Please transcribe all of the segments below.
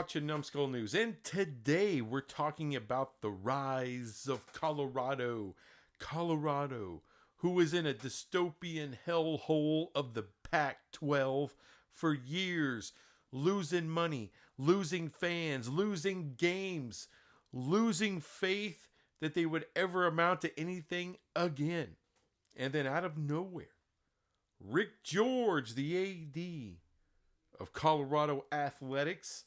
watching Numbskull News, and today we're talking about the rise of Colorado. Colorado, who was in a dystopian hellhole of the Pac-12 for years, losing money, losing fans, losing games, losing faith that they would ever amount to anything again. And then out of nowhere, Rick George, the AD of Colorado Athletics,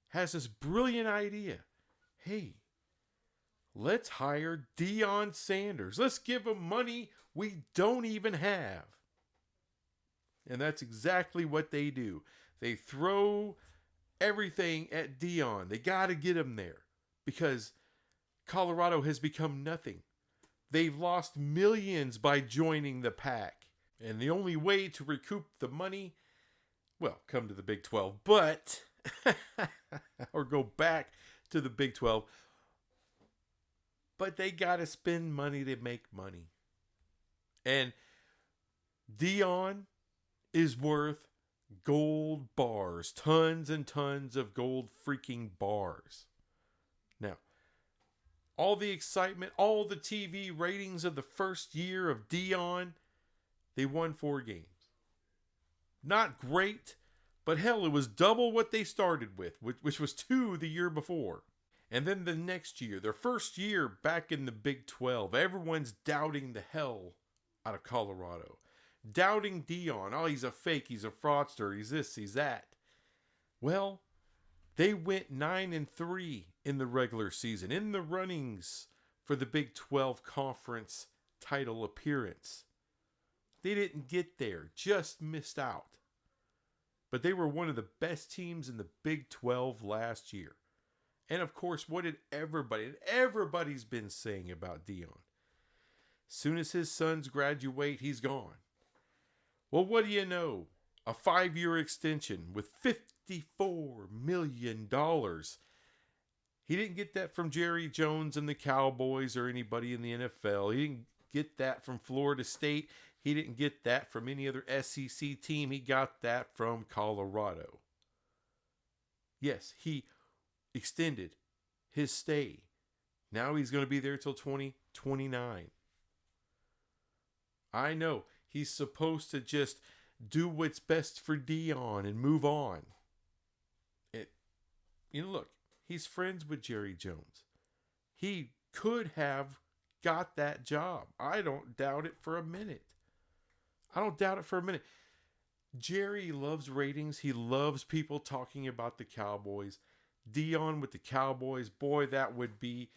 has this brilliant idea. Hey, let's hire Deion Sanders. Let's give him money we don't even have. And that's exactly what they do. They throw everything at Deion. They got to get him there because Colorado has become nothing. They've lost millions by joining the pack. And the only way to recoup the money, well, come to the Big 12, but, or go back to the Big 12, but they got to spend money to make money. And Deion is worth gold bars, tons and tons of gold freaking bars. Now, all the excitement, all the TV ratings of the first year of Deion, they won 4 games. Not great, but hell, it was double what they started with, which was 2 the year before. And then the next year, their first year back in the Big 12, everyone's doubting the hell out of Colorado. Doubting Deion. Oh, he's a fake, he's a fraudster, he's this, he's that. Well, they went 9-3 in the regular season, in the runnings for the Big 12 conference title appearance. They didn't get there, just missed out. But they were one of the best teams in the Big 12 last year. And of course, what did everybody's been saying about Deion? Soon as his sons graduate, he's gone. Well, what do you know? A 5-year extension with $54 million. He didn't get that from Jerry Jones and the Cowboys or anybody in the NFL. He didn't get that from Florida State. He didn't get that from any other SEC team. He got that from Colorado. Yes, he extended his stay. Now he's going to be there till 2029. I know he's supposed to just do what's best for Deion and move on. Look, he's friends with Jerry Jones. He could have got that job. I don't doubt it for a minute. Jerry loves ratings. He loves people talking about the Cowboys. Deion with the Cowboys, boy, that would be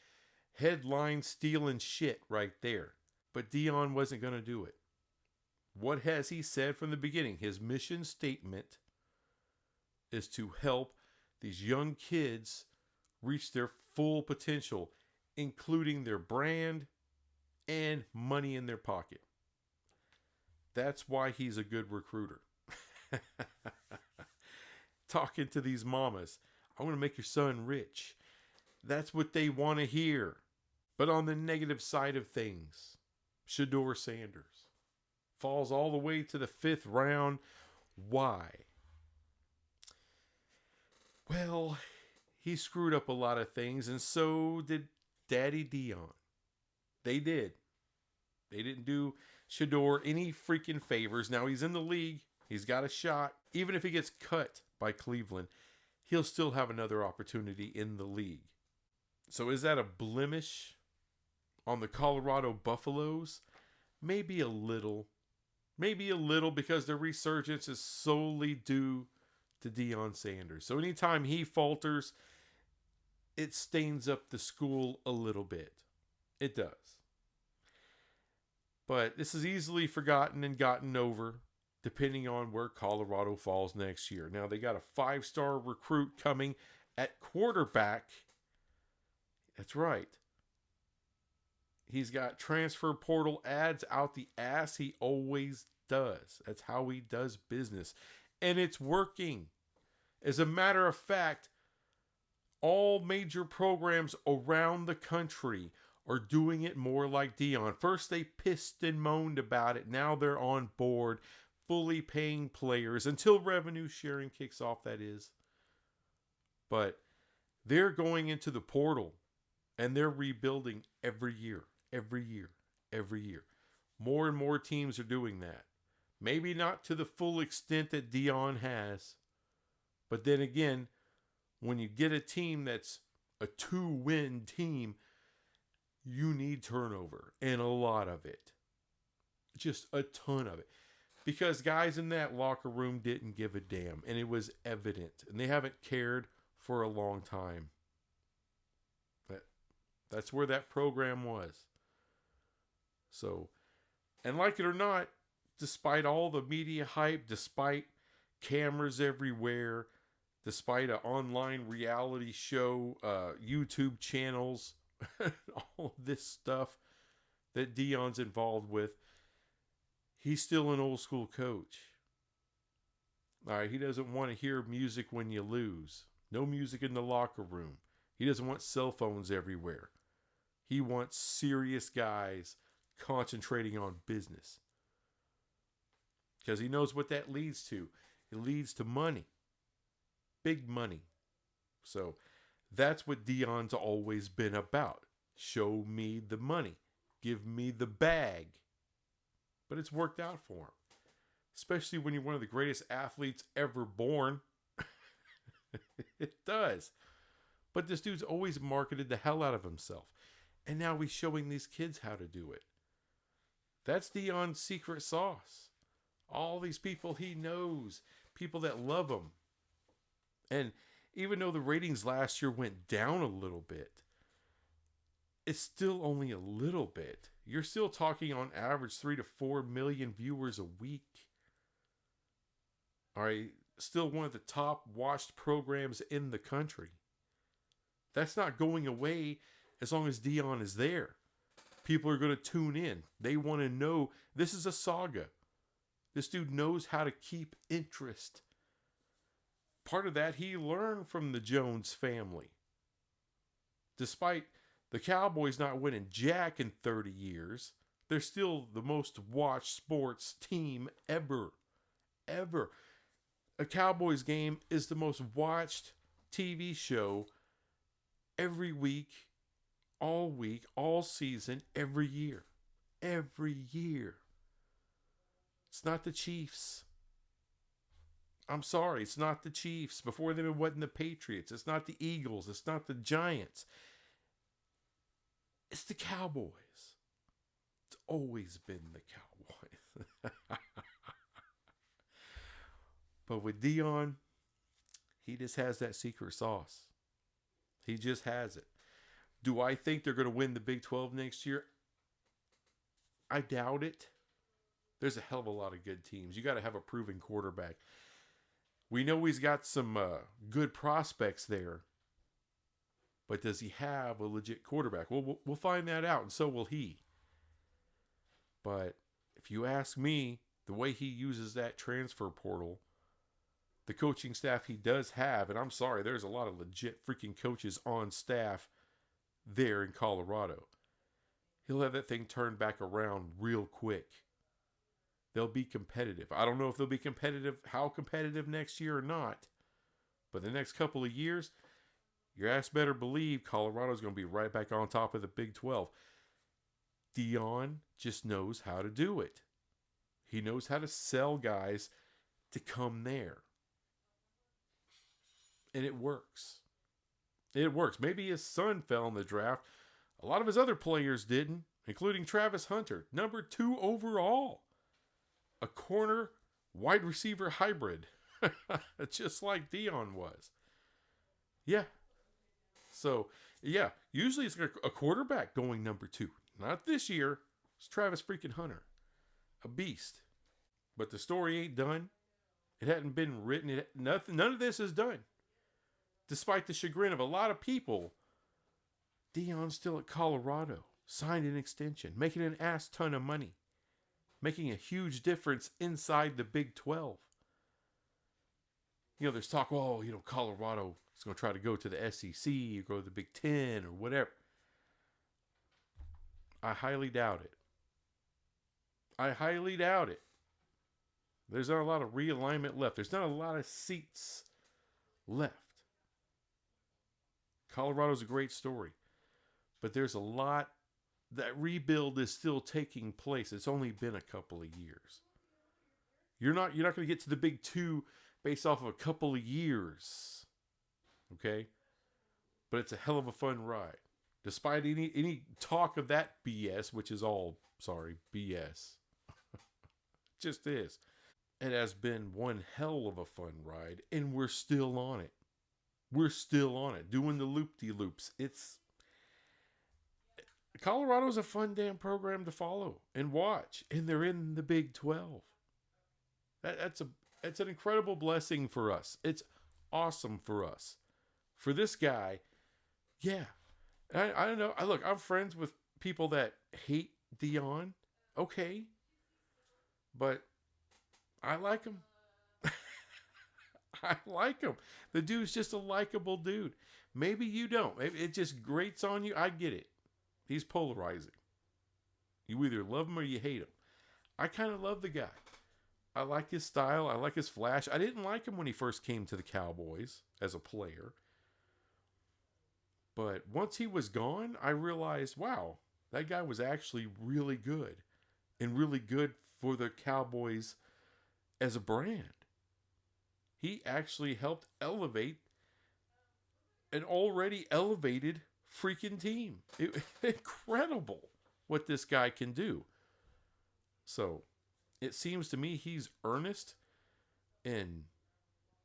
headline stealing shit right there. But Deion wasn't going to do it. What has he said from the beginning? His mission statement is to help these young kids reach their full potential, including their brand and money in their pocket. That's why he's a good recruiter. Talking to these mamas, I want to make your son rich. That's what they want to hear. But on the negative side of things, Shedeur Sanders falls all the way to the 5th round. Why? Well, he screwed up a lot of things, and so did Daddy Deion. They did. They didn't do Shedeur any freaking favors. Now he's in the league. He's got a shot. Even if he gets cut by Cleveland, he'll still have another opportunity in the league. So is that a blemish on the Colorado Buffaloes? Maybe a little. Maybe a little, because their resurgence is solely due to Deion Sanders. So anytime he falters, it stains up the school a little bit. It does. But this is easily forgotten and gotten over, depending on where Colorado falls next year. Now, they got a 5-star recruit coming at quarterback. That's right. He's got transfer portal ads out the ass. He always does. That's how he does business. And it's working. As a matter of fact, all major programs around the country are doing it more like Deion. First, they pissed and moaned about it. Now they're on board, fully paying players until revenue sharing kicks off, that is. But they're going into the portal and they're rebuilding every year, every year, every year. More and more teams are doing that. Maybe not to the full extent that Dion has. But then again, when you get a team that's a 2-win team, you need turnover, and a lot of it. Just a ton of it. Because guys in that locker room didn't give a damn, and it was evident. And they haven't cared for a long time. That's where that program was. So, and like it or not, despite all the media hype, despite cameras everywhere, despite an online reality show, YouTube channels, all of this stuff that Dion's involved with, he's still an old school coach. All right, he doesn't want to hear music when you lose. No music in the locker room. He doesn't want cell phones everywhere. He wants serious guys concentrating on business. Because he knows what that leads to. It leads to money. Big money. So that's what Dion's always been about. Show me the money. Give me the bag. But it's worked out for him. Especially when you're one of the greatest athletes ever born. It does. But this dude's always marketed the hell out of himself. And now he's showing these kids how to do it. That's Dion's secret sauce. All these people he knows. People that love him. And even though the ratings last year went down a little bit, it's still only a little bit. You're still talking on average 3 to 4 million viewers a week. All right, still one of the top watched programs in the country. That's not going away as long as Dion is there. People are going to tune in. They want to know. This is a saga. This dude knows how to keep interest. Part of that he learned from the Jones family. Despite the Cowboys not winning jack in 30 years, they're still the most watched sports team ever. Ever. A Cowboys game is the most watched TV show every week, all season, every year. Every year. It's not the Chiefs. I'm sorry, it's not the Chiefs. Before them, it wasn't the Patriots. It's not the Eagles. It's not the Giants. It's the Cowboys. It's always been the Cowboys. But with Dion, he just has that secret sauce. He just has it. Do I think they're going to win the Big 12 next year? I doubt it. There's a hell of a lot of good teams. You got to have a proven quarterback. We know he's got some good prospects there. But does he have a legit quarterback? Well, we'll find that out, and so will he. But if you ask me, the way he uses that transfer portal, the coaching staff he does have, and I'm sorry, there's a lot of legit freaking coaches on staff there in Colorado. He'll have that thing turned back around real quick. They'll be competitive. I don't know if they'll be competitive, how competitive next year or not. But the next couple of years, your ass better believe Colorado's going to be right back on top of the Big 12. Dion just knows how to do it. He knows how to sell guys to come there. And it works. It works. Maybe his son fell in the draft. A lot of his other players didn't, including Travis Hunter, number 2 overall. A corner wide receiver hybrid. Just like Dion was. Yeah. So, yeah. Usually it's a quarterback going number 2. Not this year. It's Travis freaking Hunter. A beast. But the story ain't done. It hadn't been written. None of this is done. Despite the chagrin of a lot of people, Dion's still at Colorado. Signed an extension. Making an ass ton of money. Making a huge difference inside the Big 12. You know, there's talk, Colorado is going to try to go to the SEC or go to the Big 10 or whatever. I highly doubt it. I highly doubt it. There's not a lot of realignment left. There's not a lot of seats left. Colorado's a great story, but there's a lot. That rebuild is still taking place. It's only been a couple of years. You're not going to get to the big two based off of a couple of years. Okay? But it's a hell of a fun ride. Despite any talk of that BS, which is all, sorry, BS. Just is. It has been one hell of a fun ride, and we're still on it. We're still on it, doing the loop-de-loops. Colorado's a fun damn program to follow and watch, and they're in the Big 12. It's an incredible blessing for us. It's awesome for us. For this guy, yeah. I don't know. Look, I'm friends with people that hate Dion. Okay. But I like him. I like him. The dude's just a likable dude. Maybe you don't. It just grates on you. I get it. He's polarizing. You either love him or you hate him. I kind of love the guy. I like his style. I like his flash. I didn't like him when he first came to the Cowboys as a player. But once he was gone, I realized, wow, that guy was actually really good. And really good for the Cowboys as a brand. He actually helped elevate an already elevated freaking team. Incredible what this guy can do. So, it seems to me he's earnest in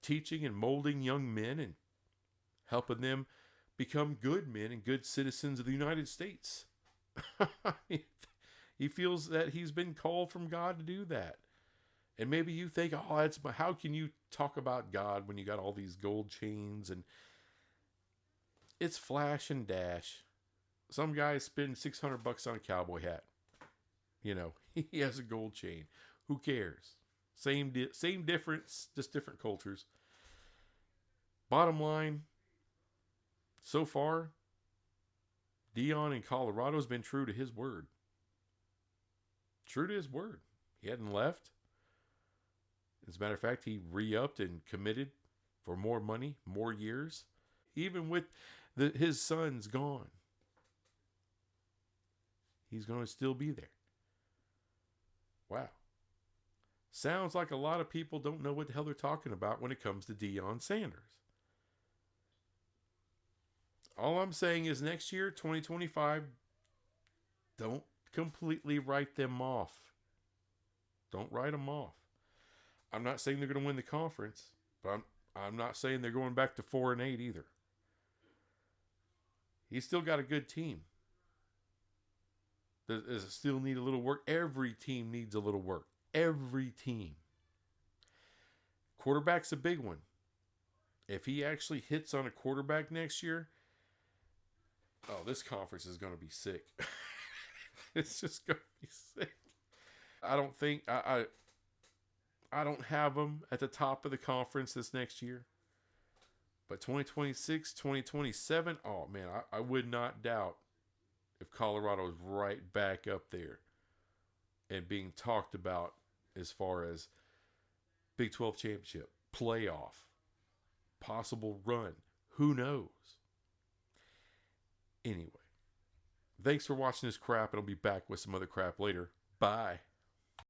teaching and molding young men and helping them become good men and good citizens of the United States. He feels that he's been called from God to do that. And maybe you think, oh, how can you talk about God when you got all these gold chains? And it's flash and dash. Some guys spend $600 on a cowboy hat. You know, he has a gold chain. Who cares? Same difference, just different cultures. Bottom line, so far, Dion in Colorado has been true to his word. True to his word. He hadn't left. As a matter of fact, he re-upped and committed for more money, more years. Even with his son's gone, he's going to still be there. Wow. Sounds like a lot of people don't know what the hell they're talking about when it comes to Deion Sanders. All I'm saying is next year, 2025, don't completely write them off. Don't write them off. I'm not saying they're going to win the conference, but I'm not saying they're going back to 4-8 either. He's still got a good team. Does it still need a little work? Every team needs a little work. Every team. Quarterback's a big one. If he actually hits on a quarterback next year, oh, this conference is going to be sick. It's just going to be sick. I don't think I don't have them at the top of the conference this next year. But 2026, 2027, oh man, I would not doubt if Colorado is right back up there and being talked about as far as Big 12 championship, playoff, possible run. Who knows? Anyway, thanks for watching this crap, and I'll be back with some other crap later. Bye.